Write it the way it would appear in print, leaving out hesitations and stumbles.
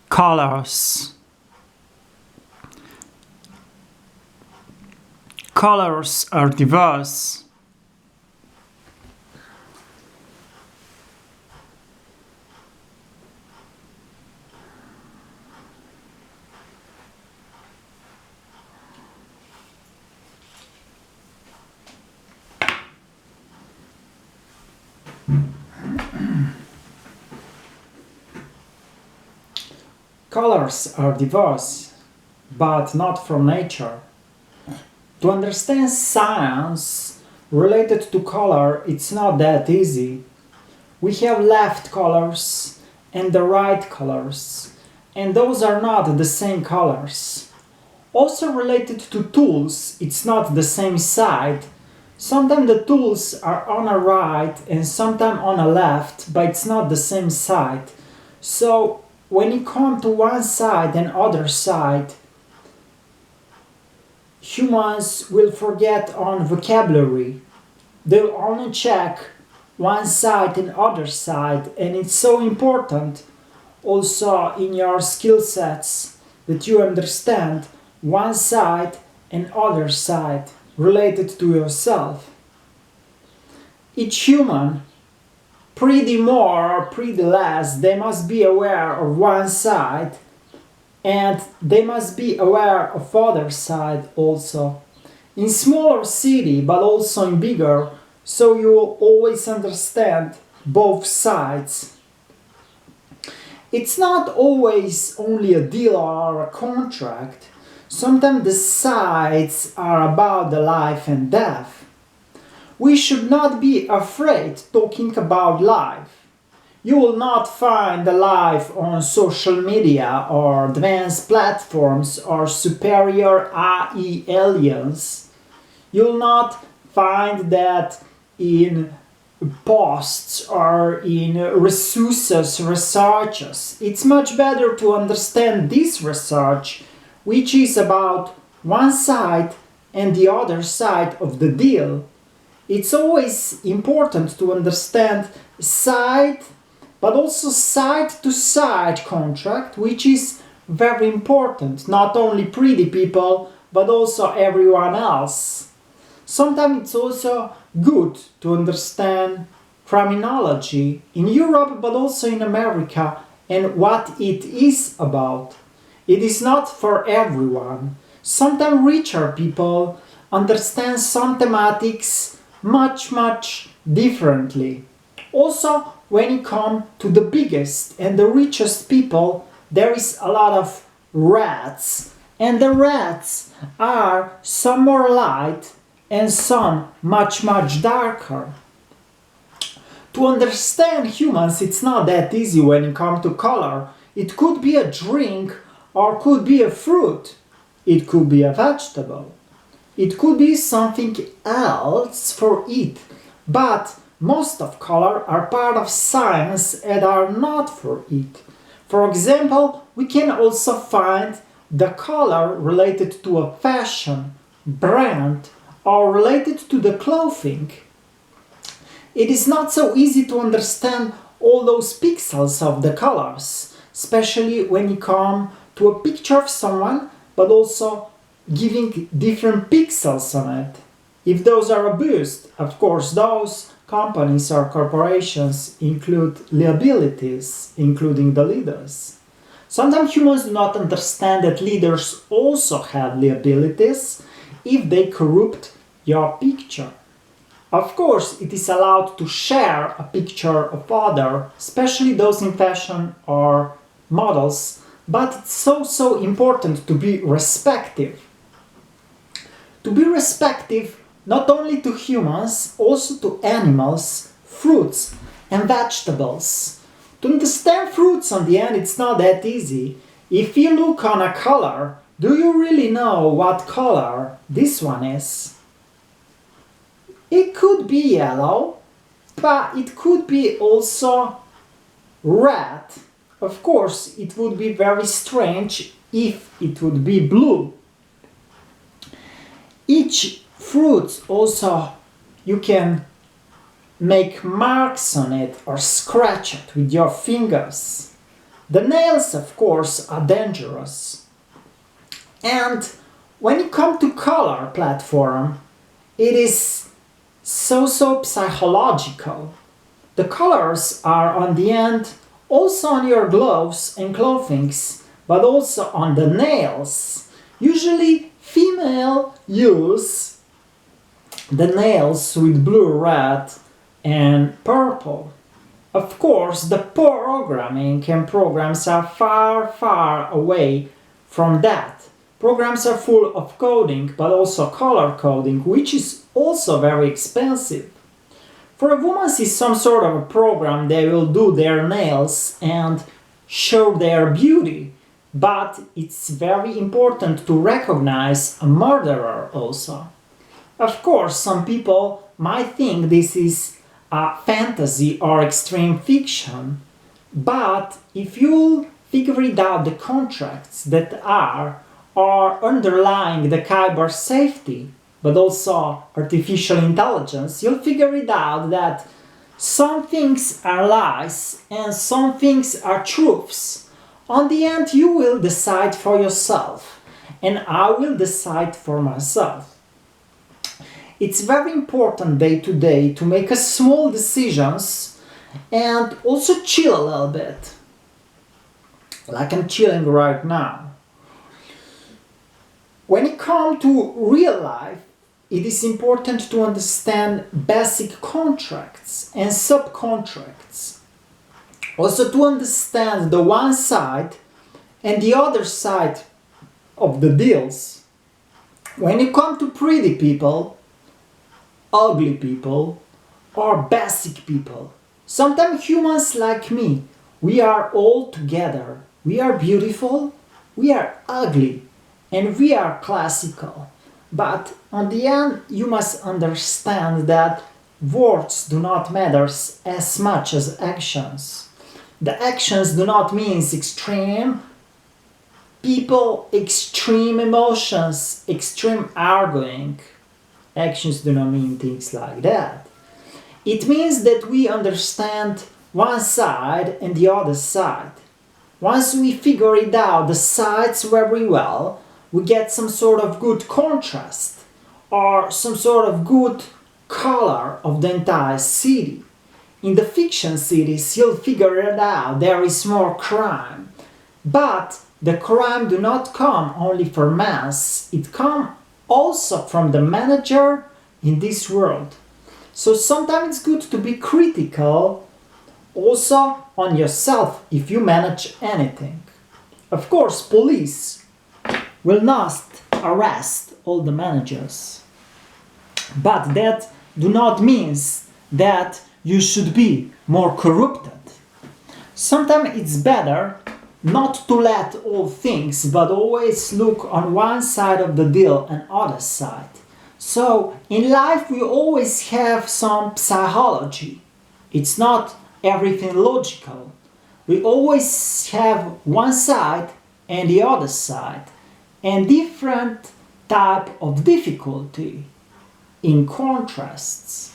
Colors. Colors are diverse. Colors are diverse, but not from nature. To understand science related to color, it's not that easy. We have left colors and the right colors, and those are not the same colors. Also related to tools, it's not the same side. Sometimes the tools are on a right and sometimes on a left, but it's not the same side. So when you come to one side and other side, humans will forget on vocabulary. They'll only check one side and other side, and it's so important also in your skill sets that you understand one side and other side related to yourself. Each human, pretty more or pretty less, they must be aware of one side and they must be aware of other side also. In smaller city but also in bigger, so you will always understand both sides. It's not always only a deal or a contract. Sometimes the sides are about the life and death. We should not be afraid talking about life. You will not find a life on social media or advanced platforms or superior AI aliens. You'll not find that in posts or in resources researches. It's much better to understand this research, which is about one side and the other side of the deal. It's always important to understand side, but also side-to-side contract, which is very important, not only pretty people, but also everyone else. Sometimes it's also good to understand criminology in Europe, but also in America, and what it is about. It is not for everyone. Sometimes richer people understand some thematics much differently. Also, when you come to the biggest and the richest people, there is a lot of rats. And the rats are some more light and some much darker. To understand humans, it's not that easy when you come to color. It could be a drink or could be a fruit. It could be a vegetable. It could be something else for it. But most of color are part of science and are not for it. For example, we can also find the color related to a fashion, brand, or related to the clothing. It is not so easy to understand all those pixels of the colors, especially when you come to a picture of someone, but also giving different pixels on it. If those are abused, of course, those companies or corporations include liabilities, including the leaders. Sometimes humans do not understand that leaders also have liabilities if they corrupt your picture. Of course, it is allowed to share a picture of other, especially those in fashion or models, but it's so important to be respectful. To be respectful not only to humans, also to animals, fruits and vegetables. To understand fruits on the end, it's not that easy. If you look on a color, do you really know what color this one is? It could be yellow, but it could be also red. Of course, it would be very strange if it would be blue. Each fruit also, you can make marks on it or scratch it with your fingers. The nails, of course, are dangerous. And when you come to color platform, it is so psychological. The colors are on the end, also on your gloves and clothings, but also on the nails. Usually female use the nails with blue, red and purple. Of course, the programming and programs are far away from that. Programs are full of coding, but also color coding, which is also very expensive. For a woman, it's some sort of a program. They will do their nails and show their beauty. But it's very important to recognize a murderer also. Of course, some people might think this is a fantasy or extreme fiction. But if you figure it out, the contracts that are underlying the cyber safety, but also artificial intelligence, you'll figure it out that some things are lies and some things are truths. On the end, you will decide for yourself, and I will decide for myself. It's very important day to day to make a small decisions and also chill a little bit, like I'm chilling right now. When it comes to real life, it is important to understand basic contracts and subcontracts. Also to understand the one side and the other side of the deals. When you come to pretty people, ugly people, or basic people, sometimes humans like me, we are all together. We are beautiful, we are ugly, and we are classical. But on the end, you must understand that words do not matter as much as actions. The actions do not mean extreme people, extreme emotions, extreme arguing. Actions do not mean things like that. It means that we understand one side and the other side. Once we figure it out, the sides very well, we get some sort of good contrast or some sort of good color of the entire city. In the fiction cities, you'll figure it out, there is more crime. But the crime do not come only from mass, it comes also from the manager in this world. So sometimes it's good to be critical also on yourself if you manage anything. Of course, police will not arrest all the managers. But that do not mean that you should be more corrupted. Sometimes it's better not to let all things, but always look on one side of the deal and other side. So in life we always have some psychology. It's not everything logical. We always have one side and the other side, and different type of difficulty in contrasts.